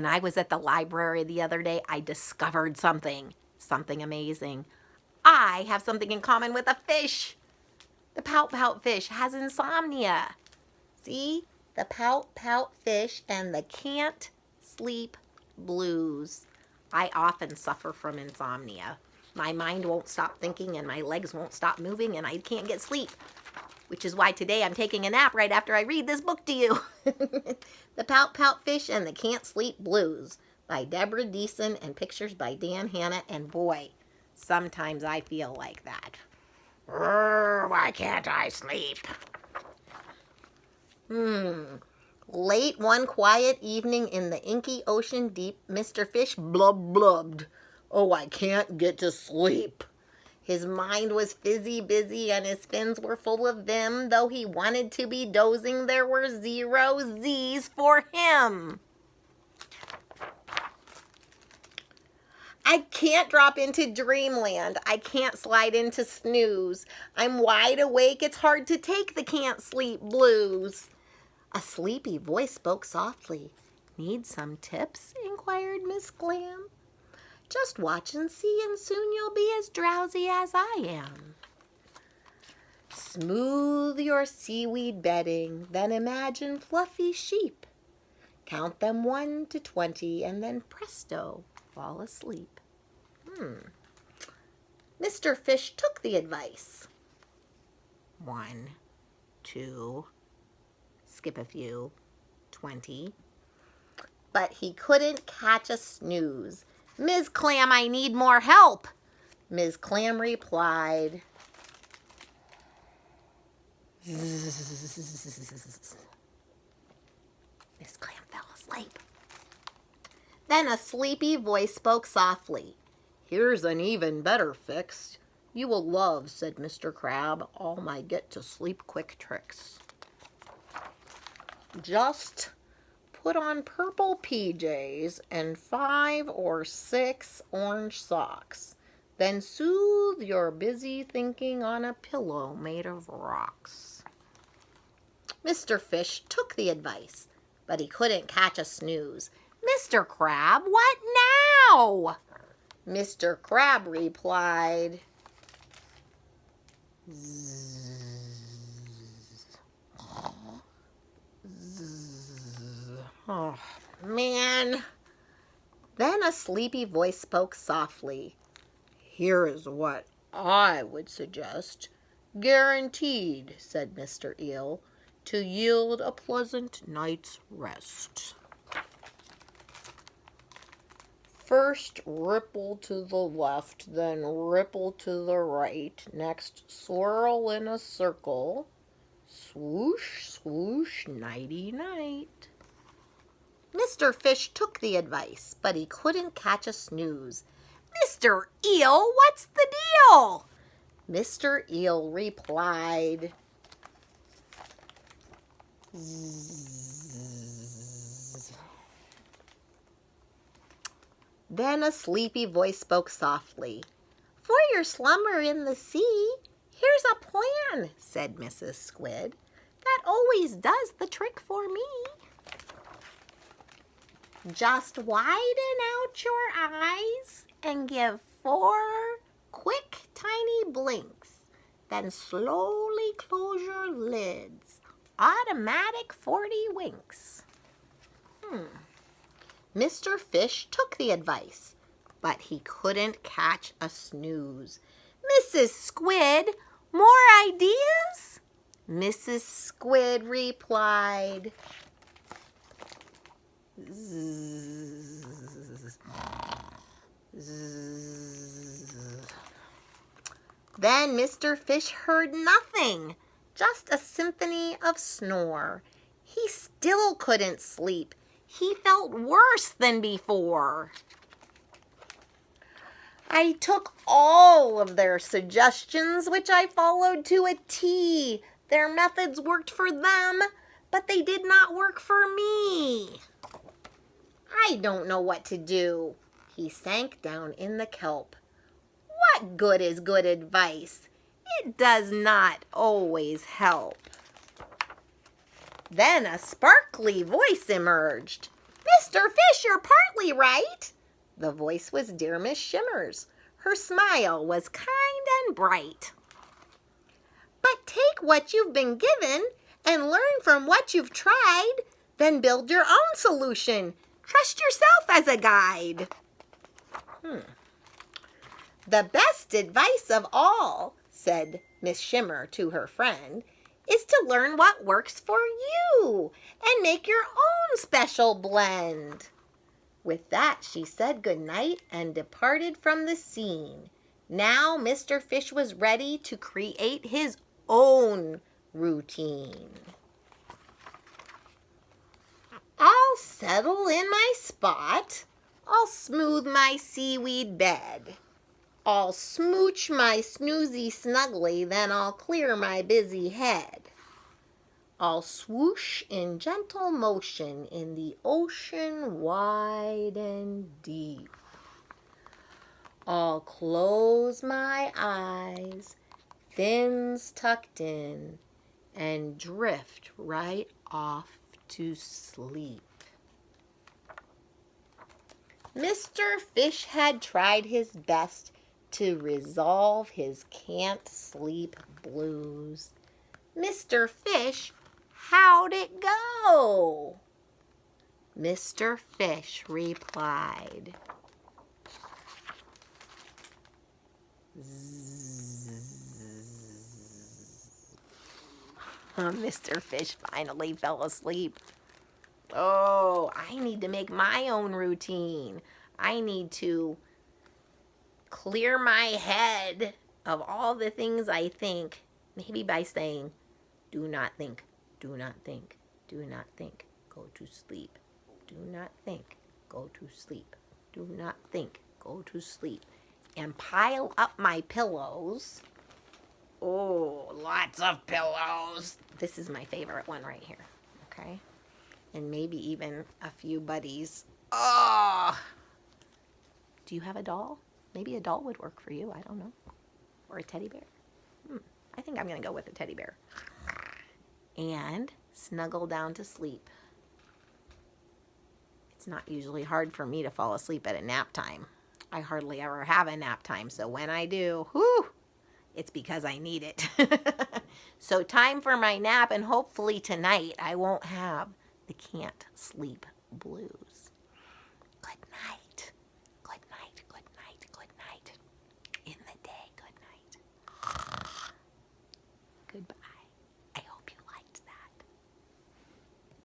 When I was at the library the other day, I discovered something amazing. I have something in common with a fish. The Pout-Pout fish has insomnia. See? The Pout-Pout fish and the can't sleep blues. I often suffer from insomnia. My mind won't stop thinking and my legs won't stop moving and I can't get sleep. Which is why today I'm taking a nap right after I read this book to you. The Pout-Pout Fish and the Can't Sleep Blues by Deborah Diesen and pictures by Hanna. And boy, sometimes I feel like that. Why can't I sleep? Late one quiet evening in the inky ocean deep, Mr. Fish blubbed. Oh, I can't get to sleep. His mind was busy, and his fins were full of vim. Though he wanted to be dozing, there were 0 Z's for him. I can't drop into dreamland. I can't slide into snooze. I'm wide awake. It's hard to take the can't sleep blues. A sleepy voice spoke softly. Need some tips? Inquired Miss Glam. Just watch and see, and soon you'll be as drowsy as I am. Smooth your seaweed bedding, then imagine fluffy sheep. Count them 1 to 20, and then presto, fall asleep. Mr. Fish took the advice. 1, 2, skip a few, 20. But he couldn't catch a snooze. Ms. Clam, I need more help. Ms. Clam replied. Miss Clam fell asleep. Then a sleepy voice spoke softly. Here's an even better fix. You will love, said Mr. Crab, all my get-to-sleep-quick tricks. Just put on purple PJs and 5 or 6 orange socks. Then soothe your busy thinking on a pillow made of rocks. Mr. Fish took the advice, but he couldn't catch a snooze. Mr. Crab, what now? Mr. Crab replied. Oh, man. Then a sleepy voice spoke softly. Here is what I would suggest. Guaranteed, said Mr. Eel, to yield a pleasant night's rest. First ripple to the left, then ripple to the right. Next swirl in a circle. Swoosh, swoosh, nighty-night. Mr. Fish took the advice, but he couldn't catch a snooze. Mr. Eel, what's the deal? Mr. Eel replied. Zzz. Then a sleepy voice spoke softly. For your slumber in the sea, here's a plan, said Mrs. Squid. That always does the trick for me. Just widen out your eyes and give 4 quick, tiny blinks. Then slowly close your lids. Automatic 40 winks. Mr. Fish took the advice, but he couldn't catch a snooze. Mrs. Squid, more ideas? Mrs. Squid replied. Zzz, zzz. Then Mr. Fish heard nothing, just a symphony of snore. He still couldn't sleep. He felt worse than before. I took all of their suggestions, which I followed to a T. Their methods worked for them, but they did not work for me. I don't know what to do. He sank down in the kelp. What good is good advice? It does not always help. Then a sparkly voice emerged. Mr. Fish, you're partly right. The voice was dear Miss Shimmer's. Her smile was kind and bright. But take what you've been given and learn from what you've tried. Then build your own solution. Trust yourself as a guide. The best advice of all, said Miss Shimmer to her friend, is to learn what works for you and make your own special blend. With that, she said goodnight and departed from the scene. Now Mr. Fish was ready to create his own routine. I'll settle in my spot. I'll smooth my seaweed bed. I'll smooch my snoozy snuggly, then I'll clear my busy head. I'll swoosh in gentle motion in the ocean wide and deep. I'll close my eyes, fins tucked in, and drift right off to sleep. Mr. Fish had tried his best to resolve his can't sleep blues. Mr. Fish, how'd it go? Mr. Fish replied, Mr. Fish finally fell asleep. Oh, I need to make my own routine. I need to clear my head of all the things I think, maybe by saying, do not think, do not think, do not think, go to sleep. Do not think, go to sleep. Do not think, go to sleep. And pile up my pillows. Oh, lots of pillows. This is my favorite one right here, okay? And maybe even a few buddies. Oh! Do you have a doll? Maybe a doll would work for you. I don't know. Or a teddy bear. I think I'm going to go with a teddy bear. And snuggle down to sleep. It's not usually hard for me to fall asleep at a nap time. I hardly ever have a nap time. So when I do, whew, it's because I need it. So time for my nap, and hopefully tonight I won't have the can't sleep blues. Good night.